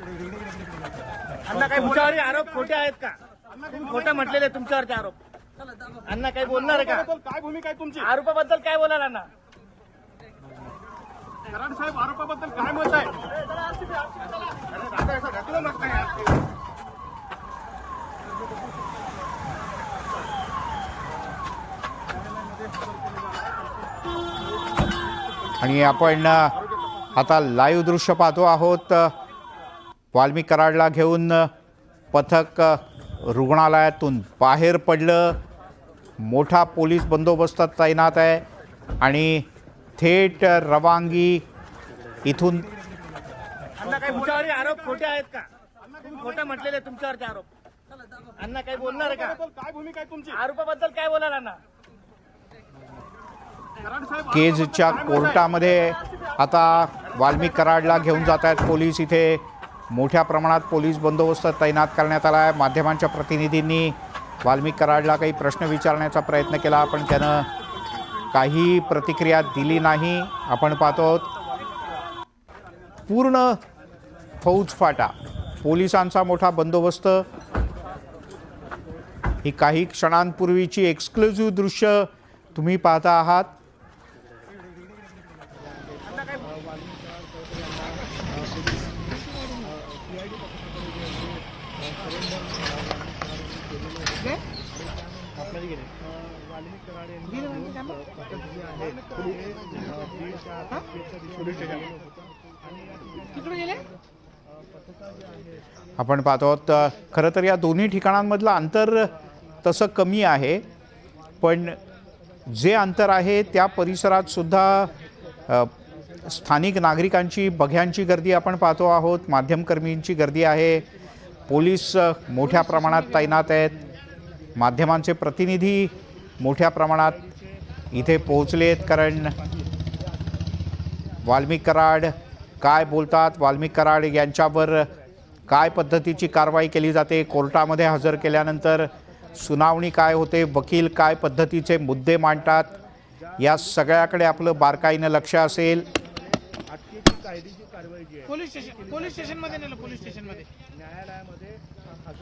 अण्णा काही तुमच्यावर आरोप खोटे आहेत का? खोटं म्हटलेले तुमच्यावरचे आरोप. अण्णा काही बोलणार आहे का? काय भूमिका आहे तुमची? आरोपाबद्दल काय बोलाल अण्णा? कराड साहेब आरोपाबद्दल काय मत आहे? आणि आपण आता लाईव्ह दृश्य पाहतो आहोत. वाल्मिक कराडला घेऊन पथक रुग्णालयातून बाहेर पडलं. मोठा पोलीस बंदोबस्त तैनात आहे आणि थेट रवानगी इथून. अण्णा काही तुमच्यावर आरोप खोटे आहेत का? खोटं म्हटलेले तुमच्यावरचे आरोप. अण्णा काही बोलणार आहे का? काय भूमिका आहे तुमची? आरोपाबद्दल काय बोलाल अण्णा? केजच्या कोर्टामध्ये आता वाल्मिक कराडला घेऊन जात आहेत पोलीस. इथे मोठ्या प्रमाणात पोलीस बंदोबस्त तैनात करण्यात आला आहे. माध्यमांच्या प्रतिनिधींनी वाल्मिक कराडला काही प्रश्न विचारण्याचा प्रयत्न केला पण त्यानं काही प्रतिक्रिया दिली नाही. आपण पाहतो आहोत पूर्ण फौजफाटा, पोलिसांचा मोठा बंदोबस्त. ही काही क्षणांपूर्वीची एक्सक्लुझिव्ह दृश्य तुम्ही पाहता आहात. आपण पाहतो आहोत खरं तर या दोन्ही ठिकाणांमधलं अंतर तसं कमी आहे पण जे अंतर आहे त्या परिसरात सुद्धा स्थानिक नागरिकांची, बघ्यांची गर्दी आपण पाहतो आहोत. माध्यमकर्मींची गर्दी आहे. पोलीस मोठ्या प्रमाणात तैनात आहेत. माध्यमांचे प्रतिनिधी मोठ्या प्रमाणात इथे पोहोचलेत कारण वाल्मिक कराड काय बोलतात, वाल्मिक कराड यांच्यावर काय पद्धतीची कारवाई केली जाते, कोर्टामध्ये हजर केल्यानंतर सुनावणी काय होते, वकील काय पद्धतीचे मुद्दे मांडतात, या सगळ्याकडे आपलं बारकाईनं लक्ष असेल. पोलीस स्टेशनमध्ये नेलं, पोलीस स्टेशनमध्ये न्यायालयामध्ये,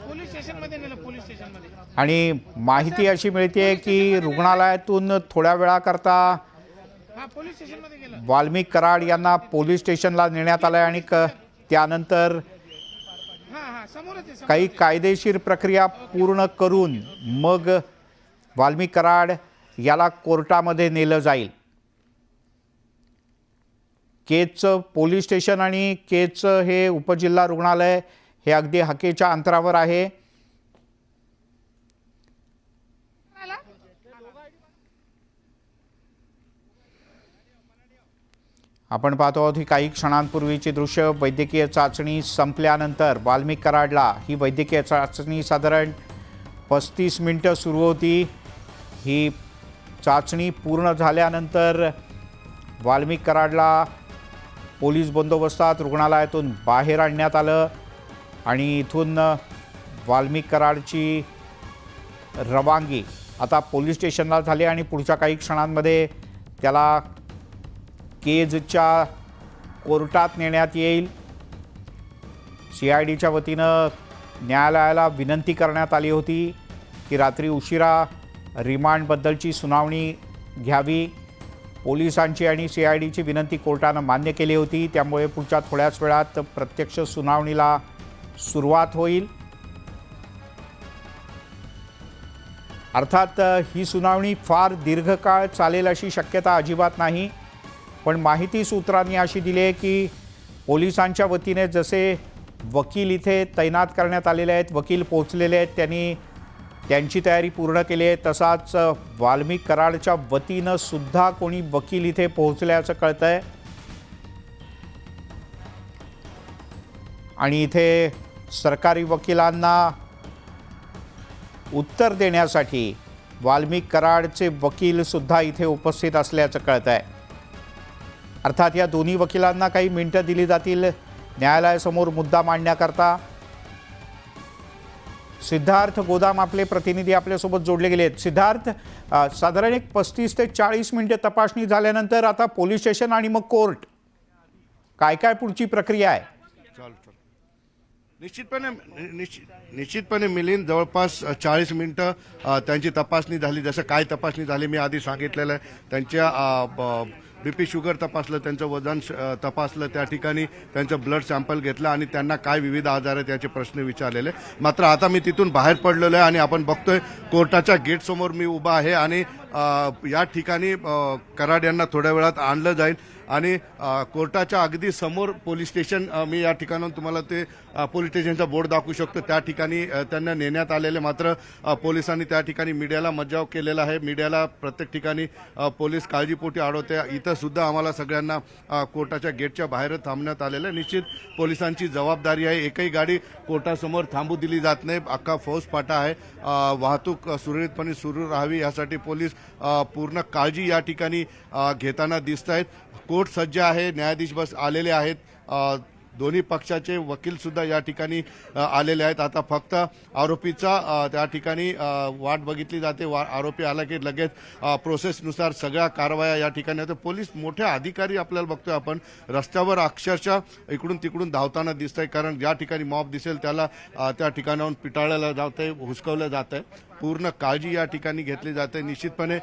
पोलीस स्टेशनमध्ये नेलं, पोलीस स्टेशनमध्ये. आणि माहिती अशी मिळते की रुग्णालयातून थोड्या वेळाकरता पोलीस स्टेशनमध्ये गेलं. वाल्मिक कराड यांना पोलीस स्टेशनला नेण्यात आलं आणि त्यानंतर काही कायदेशीर प्रक्रिया पूर्ण करून मग वाल्मिक कराड याला कोर्टामध्ये नेलं जाईल. केजचं पोलीस स्टेशन आणि केजचं हे उपजिल्हा रुग्णालय हे अगदी हाकेच्या अंतरावर आहे. आपण पाहतो आहोत ही काही क्षणांपूर्वीची दृश्य. वैद्यकीय चाचणी संपल्यानंतर वाल्मिक कराडला ही वैद्यकीय चाचणी साधारण 35 मिनिटं सुरू होती. ही चाचणी पूर्ण झाल्यानंतर वाल्मिक कराडला पोलीस बंदोबस्तात रुग्णालयातून बाहेर आणण्यात आलं आणि इथून वाल्मिक कराडची रवानगी आता पोलीस स्टेशनला झाली आणि पुढच्या काही क्षणांमध्ये त्याला केजच्या कोर्टात नेण्यात येईल. CIDच्या वतीनं न्यायालयाला विनंती करण्यात आली होती की रात्री उशिरा रिमांडबद्दलची सुनावणी घ्यावी. पोलिसांची आणि CIDची विनंती कोर्टानं मान्य केली होती. त्यामुळे पुढच्या थोड्याच वेळात प्रत्यक्ष सुनावणीला सुरुवात होईल. अर्थात ही सुनावणी फार दीर्घकाळ चालेल अशी शक्यता अजिबात नाही पण माहिती सूत्रांनी अशी दिली आहे की पोलिसांच्या वतीने जसे वकील इथे तैनात करण्यात आलेले आहेत, वकील पोहोचलेले आहेत, त्यांनी त्यांची तयारी पूर्ण केली आहे, तसाच वाल्मिक कराडच्या वतीनं सुद्धा कोणी वकील इथे पोहोचल्याचं कळतं आहे. आणि इथे सरकारी वकिलांना उत्तर देण्यासाठी वाल्मिक कराडचे वकील सुद्धा इथे उपस्थित असल्याचं कळतं आहे. अर्थात या दोन्ही वकिलांना काही मिनिटं दिली जातील न्यायालयासमोर मुद्दा मांडण्याकरता. सिद्धार्थ गोदाम आपले प्रतिनिधी आपल्यासोबत जोडले गेले आहेत. सिद्धार्थ, साधारण एक 35 ते 40 मिनिटे तपासणी झाल्यानंतर आता पोलीस स्टेशन आणि मग कोर्ट, काय काय पुढची प्रक्रिया आहे? निश्चितपणे मिलिंद जवळपास 40 मिनिटं त्यांची तपासणी झाली. जसं काय तपासणी झाली मी आधी सांगितलेलं आहे. त्यांच्या BP शुगर तपासलं, त्यांचं वजन तपासलं, त्या ठिकाणी त्यांचं ब्लड सॅम्पल घेतलं आणि त्यांना काय विविध आजार आहेत याचे प्रश्न विचारलेले. मात्र आता मी तिथून बाहेर पडलेलो आहे आणि आपण बघतोय कोर्टाच्या गेटसमोर मी उभा आहे आणि या ठिकाणी कराड यांना थोड्या वेळात आणलं जाईल आणि कोर्टाच्या अगदी समोर पोलीस स्टेशन, मी या ठिकाणाहून तुम्हाला ते पोलीस स्टेशनचा बोर्ड दाखवू शकतो, त्या ठिकाणी त्यांना नेण्यात आलेले. मात्र पोलिसांनी त्या ठिकाणी मीडियाला मज्जाव केलेला आहे. मीडियाला प्रत्येक ठिकाणी पोलीस काळजीपोटी अडवते. इथं सुद्धा आम्हाला सगळ्यांना कोर्टाच्या गेटच्या बाहेर थांबण्यात आलेलं आहे. निश्चित पोलिसांची जबाबदारी आहे. एकही गाडी कोर्टासमोर थांबू दिली जात नाही. अख्खा फौजफाटा आहे. वाहतूक सुरळीतपणे सुरू राहावी यासाठी पोलीस पूर्ण काळजी या ठिकाणी घेताना दिसत आहेत. कोर्ट सज्ज आहे. न्यायाधीश बस आलेले आहेत. दोन्ही पक्षाचे वकील सुद्धा या ठिकाणी आलेले आहेत. आता फक्त आरोपीचा त्या ठिकाणी वाट बघितली जाते. आरोपी आला की लगेच प्रोसेसनुसार सगळ्या कारवाया या ठिकाणी होत्या. पोलीस मोठे अधिकारी आपल्याला बघतोय आपण रस्त्यावर अक्षरशः इकडून तिकडून धावताना दिसत आहे. कारण ज्या ठिकाणी मॉब दिसेल त्याला त्या ठिकाणाहून पिटाळलं जात आहे, हुसकवलं जात आहे. पूर्ण काळजी या ठिकाणी घेतली जाते. निश्चितपणे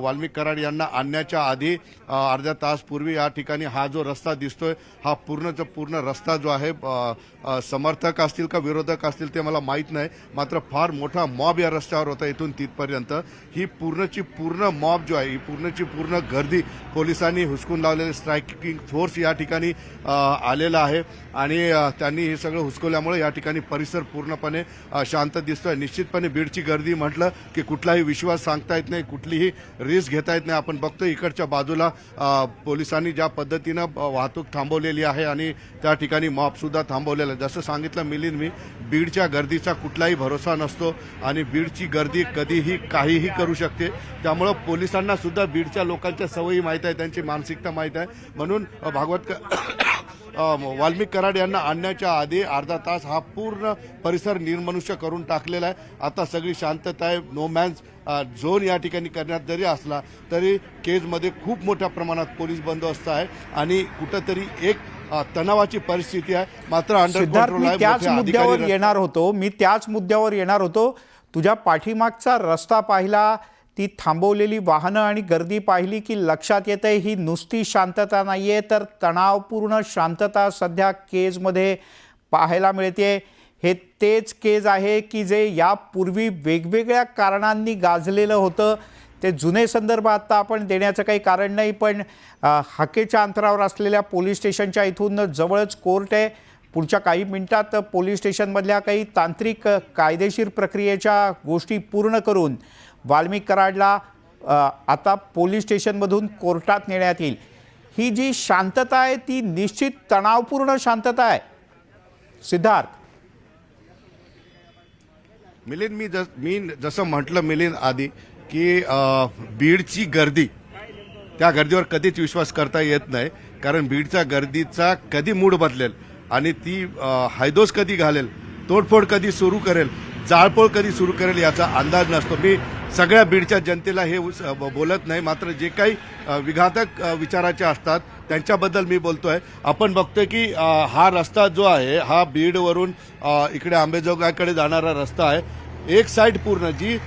वाल्मिक कराड यांना आणण्याच्या आधी अर्ध्या तास पूर्वी या ठिकाणी हा जो रस्ता दिसतोय हा पूर्णचा पूर्ण रस्ता जो आहे, समर्थक असतील का विरोधक असतील ते मला माहीत नाही, मात्र फार मोठा मॉब या रस्त्यावर होता इथून तिथपर्यंत. ही पूर्णची पूर्ण मॉब जो आहे, ही पूर्णची पूर्ण गर्दी पोलिसांनी हुसकून लावलेली स्ट्रायकिंग फोर्स या ठिकाणी आलेला आहे आणि त्यांनी हे सगळं हुसकवल्यामुळे या ठिकाणी परिसर पूर्णपणे शांत दिसतोय. निश्चितपणे बीडची गर्दी म्हटलं की कुठलाही विश्वास सांगता येत नाही, कुठलीही रिस्क घेता येत नाही. आपण बघतोय इकडच्या बाजूला पोलिसांनी ज्या पद्धतीनं वाहतूक थांबवलेली आहे आणि त्या ठिकाणी मॉब सुद्धा थांबवलेला आहे. जसं सांगितलं मिलिंद मी, बीडच्या गर्दीचा कुठलाही भरोसा नसतो आणि बीडची गर्दी कधीही काहीही करू शकते. त्यामुळं पोलिसांना सुद्धा बीडच्या लोकांच्या सवयी माहीत आहे, त्यांची मानसिकता माहीत आहे. म्हणून वाल्मिक कराड यांना आणण्याच्या आधी अर्धा तास हा पूर्ण परिसर निर्मनुष्य करून टाकलेला आहे. आता सगळी शांतता आहे. नो मॅन्स झोन या ठिकाणी करण्यात जरी असला तरी केजमध्ये खूप मोठ्या प्रमाणात पोलीस बंदोबस्त आहे आणि कुठंतरी एक तणावाची परिस्थिती आहे. मात्र अंडर कंट्रोल आहे. त्याच मुद्द्यावर येणार होतो. तुझ्या पाठीमागचा रस्ता पाहिला, ती थांबवलेली वाहनं आणि गर्दी पाहिली की लक्षात येते ही नुसती शांतता नाहीये तर तणावपूर्ण शांतता सध्या केजमध्ये पाहायला मिळते. हे तेच केज आहे की जे यापूर्वी वेगवेगळ्या कारणांनी गाजलेलं होतं. ते जुने संदर्भ आता आपण देण्याचं काही कारण नाही, पण हाकेच्या अंतरावर असलेल्या पोलीस स्टेशनच्या इथून जवळच कोर्ट आहे. पुढच्या काही मिनिटात पोलीस स्टेशनमधल्या काही तांत्रिक कायदेशीर प्रक्रियेच्या गोष्टी पूर्ण करून वाल्मिक कराडला आता पोलीस स्टेशनमधून कोर्टात नेण्यात येईल. ही जी शांतता आहे ती निश्चित तणावपूर्ण शांतता आहे. सिद्धार्थ, मिलिंद, मी जसं म्हटलं मिलिंद आधी की बीडची गर्दी, त्या गर्दीवर कधीच विश्वास करता येत नाही. कारण बीडच्या गर्दीचा कधी मूड बदलेल आणि ती हैदोस कधी घालेल, तोडफोड कधी सुरू करेल, जाळपोळ कधी सुरू करेल याचा अंदाज नसतो. मी सगळ्या बीडच्या जनतेला हे बोलत नाही, मात्र जे काही विघातक विचाराचे असतात त्यांच्याबद्दल मी बोलतोय. आपण बघतोय की हा रस्ता जो आहे हा बीडवरून इकडे आंबेजोगाईकडे जाणारा रस्ता आहे. एक साईड पूर्ण जी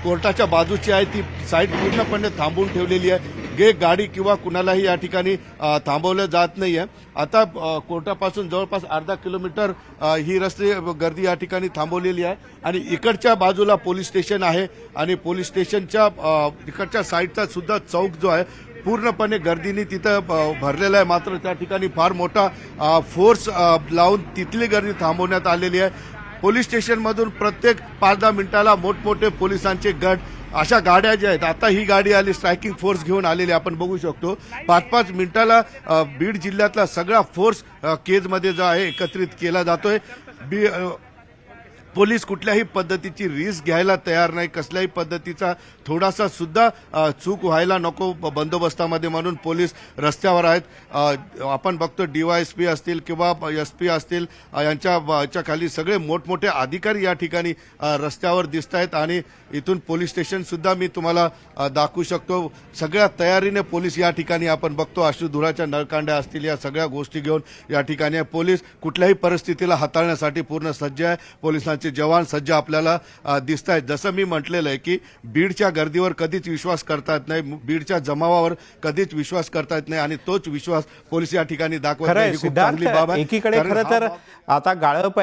कोर्टाच्या बाजूची आहे ती साईड पूर्णपणे थांबवून ठेवलेली आहे. गाडी किंवा कुणालाही या ठिकाणी थांबवलं जात नाहीये. आता कोर्टापासून जवळपास अर्धा किलोमीटर ही रस्ते गर्दी या ठिकाणी थांबवलेली आहे आणि इकडच्या बाजूला पोलीस स्टेशन आहे आणि पोलीस स्टेशनच्या इकडच्या साईडचा सुद्धा चौक जो आहे पूर्णपणे गर्दीने तिथं भरलेला आहे. मात्र त्या ठिकाणी फार मोठा फोर्स लावून तिथली गर्दी थांबवण्यात आलेली आहे. पोलीस स्टेशनमधून प्रत्येक 5-10 मिनिटाला मोठमोठे पोलिसांचे गट, अशा गाड्या ज्या आहेत, आता ही गाडी आली स्ट्रायकिंग फोर्स घेऊन आलेली आपण बघू शकतो. 5-5 मिनिटाला बीड जिल्ह्यातला सगळा फोर्स केजमध्ये जो आहे एकत्रित केला जातोय. पोलीस कुठल्याही पद्धतीची रिस्क घ्यायला तयार नाही, कसल्याही पद्धतीचा थोडासा सुद्धा चूक व्हायला नको बंदोबस्तामध्ये म्हणून पोलीस रस्त्यावर आहेत. आपण बघतो DYSP असतील किंवा SP असतील यांच्या खाली सगळे मोठमोठे अधिकारी या ठिकाणी रस्त्यावर दिसत आहेत आणि इथून पोलीस स्टेशन सुद्धा मी तुम्हाला दाखवू शकतो. सगळ्या तयारीने पोलीस या ठिकाणी आपण बघतो अश्रुधुराच्या नळकांड्या असतील या सगळ्या गोष्टी घेऊन या ठिकाणी पोलीस कुठल्याही परिस्थितीला हाताळण्यासाठी पूर्ण सज्ज आहे. पोलिसांचे जवान सज्ज आपल्याला दिसत आहेत. जसं मी म्हटलेलं आहे की बीडच्या गर्दीवर कधीच विश्वास करता येत नाही, बीडच्या जमावावर कधीच विश्वास करता येत नाही आणि तोच विश्वास पोलीस या ठिकाणी दाखवत खरंय नाही. ही खूप चांगली बाब सिद्धार्थ, आहे. एकीकडे कारण खरं तर आता गाळप